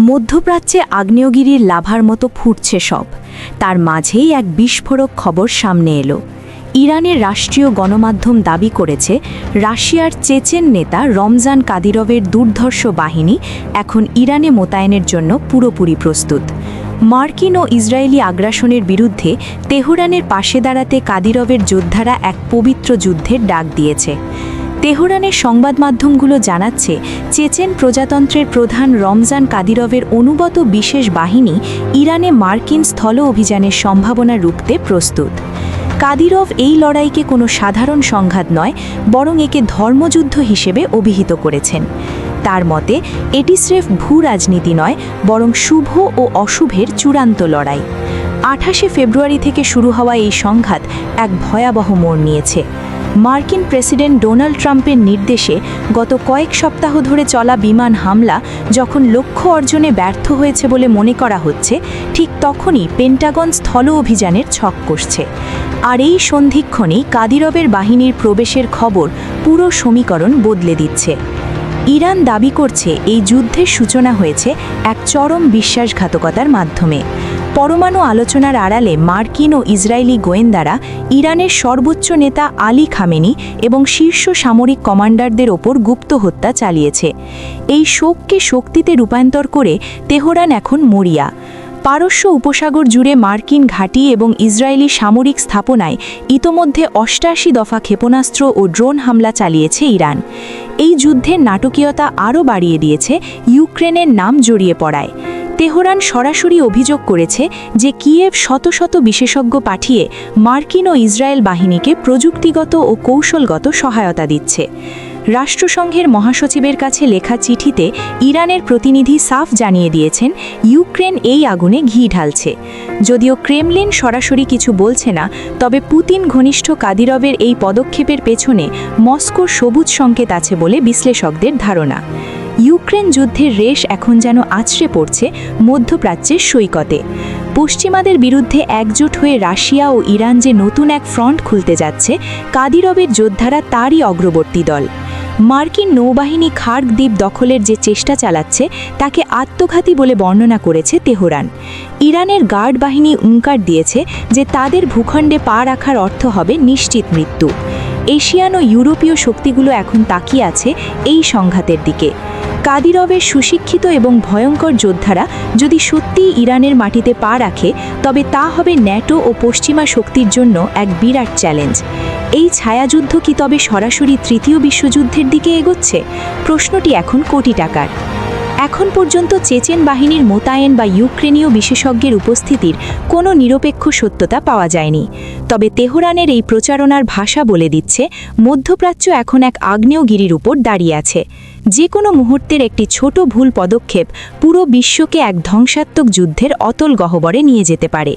মধ্যপ্রাচ্যে আগ্নেয়গিরির লাভার মতো ফুটছে সব। তার মাঝেই এক বিস্ফোরক খবর সামনে এলো। ইরানের রাষ্ট্রীয় গণমাধ্যম দাবি করেছে রাশিয়ার চেচেন নেতা রমজান কাদিরভের দুর্ধর্ষ বাহিনী এখন ইরানে মোতায়েনের জন্য পুরোপুরি প্রস্তুত। মার্কিন ও ইসরায়েলি আগ্রাসনের বিরুদ্ধে তেহরানের পাশে দাঁড়াতে কাদিরভের যোদ্ধারা এক পবিত্র যুদ্ধের ডাক দিয়েছে। তেহরানের সংবাদ মাধ্যমগুলো জানাচ্ছে চেচেন প্রজাতন্ত্রের প্রধান রমজান কাদিরভের অনুগত বিশেষ বাহিনী ইরানে মার্কিন স্থল অভিযানের সম্ভাবনা রুখতে প্রস্তুত। কাদিরভ এই লড়াইকে কোনো সাধারণ সংঘাত নয়, বরং একে ধর্মযুদ্ধ হিসেবে অভিহিত করেছেন। তার মতে এটি স্রেফ ভূ রাজনীতি নয়, বরং শুভ ও অশুভের চূড়ান্ত লড়াই। 28শে ফেব্রুয়ারি থেকে শুরু হওয়া এই সংঘাত এক ভয়াবহ মোড় নিয়েছে। মার্কিন প্রেসিডেন্ট ডোনাল্ড ট্রাম্পের নির্দেশে গত কয়েক সপ্তাহ ধরে চলা বিমান হামলা যখন লক্ষ্য অর্জনে ব্যর্থ হয়েছে বলে মনে করা হচ্ছে, ঠিক তখনই পেন্টাগন স্থল অভিযানের ছক কষছে। আর এই সন্ধিক্ষণেই কাদিরভের বাহিনীর প্রবেশের খবর পুরো সমীকরণ বদলে দিচ্ছে। ইরান দাবি করছে এই যুদ্ধের সূচনা হয়েছে এক চরম বিশ্বাসঘাতকতার মাধ্যমে। পরমাণু আলোচনার আড়ালে মার্কিন ও ইসরায়েলি গোয়েন্দারা ইরানের সর্বোচ্চ নেতা আলী খামেনি এবং শীর্ষ সামরিক কমান্ডারদের ওপর গুপ্ত হত্যা চালিয়েছে। এই শোককে শক্তিতে রূপান্তর করে তেহরান এখন মরিয়া। পারস্য উপসাগর জুড়ে মার্কিন ঘাঁটি এবং ইসরায়েলি সামরিক স্থাপনায় ইতোমধ্যে ৮৮ দফা ক্ষেপণাস্ত্র ও ড্রোন হামলা চালিয়েছে ইরান। এই যুদ্ধের নাটকীয়তা আরও বাড়িয়ে দিয়েছে ইউক্রেনের নাম জড়িয়ে পড়ায়। তেহরান সরাসরি অভিযোগ করেছে যে কিয়েভ শত শত বিশেষজ্ঞ পাঠিয়ে মার্কিন ও ইসরায়েল বাহিনীকে প্রযুক্তিগত ও কৌশলগত সহায়তা দিচ্ছে। রাষ্ট্রসংঘের মহাসচিবের কাছে লেখা চিঠিতে ইরানের প্রতিনিধি সাফ জানিয়ে দিয়েছেন ইউক্রেন এই আগুনে ঘি ঢালছে। যদিও ক্রেমলিন সরাসরি কিছু বলছে না, তবে পুতিন ঘনিষ্ঠ কাদিরভের এই পদক্ষেপের পেছনে মস্কোর সবুজ সংকেত আছে বলে বিশ্লেষকদের ধারণা। ইউক্রেন যুদ্ধের রেশ এখন যেন আছড়ে পড়ছে মধ্যপ্রাচ্যের সৈকতে। পশ্চিমাদের বিরুদ্ধে একজোট হয়ে রাশিয়া ও ইরান যে নতুন এক ফ্রন্ট খুলতে যাচ্ছে, কাদিরভের যোদ্ধারা তারই অগ্রবর্তী দল। মার্কিন নৌবাহিনী খার্গ দ্বীপ দখলের যে চেষ্টা চালাচ্ছে তাকে আত্মঘাতী বলে বর্ণনা করেছে তেহরান। ইরানের গার্ড বাহিনী হুঙ্কার দিয়েছে যে তাদের ভূখণ্ডে পা রাখার অর্থ হবে নিশ্চিত মৃত্যু। এশিয়ান ও ইউরোপীয় শক্তিগুলো এখন তাকিয়ে আছে এই সংঘাতের দিকে। কাদিরভের সুশিক্ষিত এবং ভয়ঙ্কর যোদ্ধারা যদি সত্যিই ইরানের মাটিতে পা রাখে, তবে তা হবে ন্যাটো ও পশ্চিমা শক্তির জন্য এক বিরাট চ্যালেঞ্জ। এই ছায়াযুদ্ধ কি তবে সরাসরি তৃতীয় বিশ্বযুদ্ধের দিকে এগোচ্ছে? প্রশ্নটি এখন কোটি টাকার। এখন পর্যন্ত চেচেন বাহিনীর মোতায়েন বা ইউক্রেনীয় বিশেষজ্ঞের উপস্থিতির কোনো নিরপেক্ষ সত্যতা পাওয়া যায়নি। তবে তেহরানের এই প্রচারণার ভাষা বলে দিচ্ছে মধ্যপ্রাচ্য এখন এক আগ্নেয়গিরির উপর দাঁড়িয়ে আছে। যে কোনো মুহূর্তের একটি ছোট ভুল পদক্ষেপ পুরো বিশ্বকে এক ধ্বংসাত্মক যুদ্ধের অতল গহ্বরে নিয়ে যেতে পারে।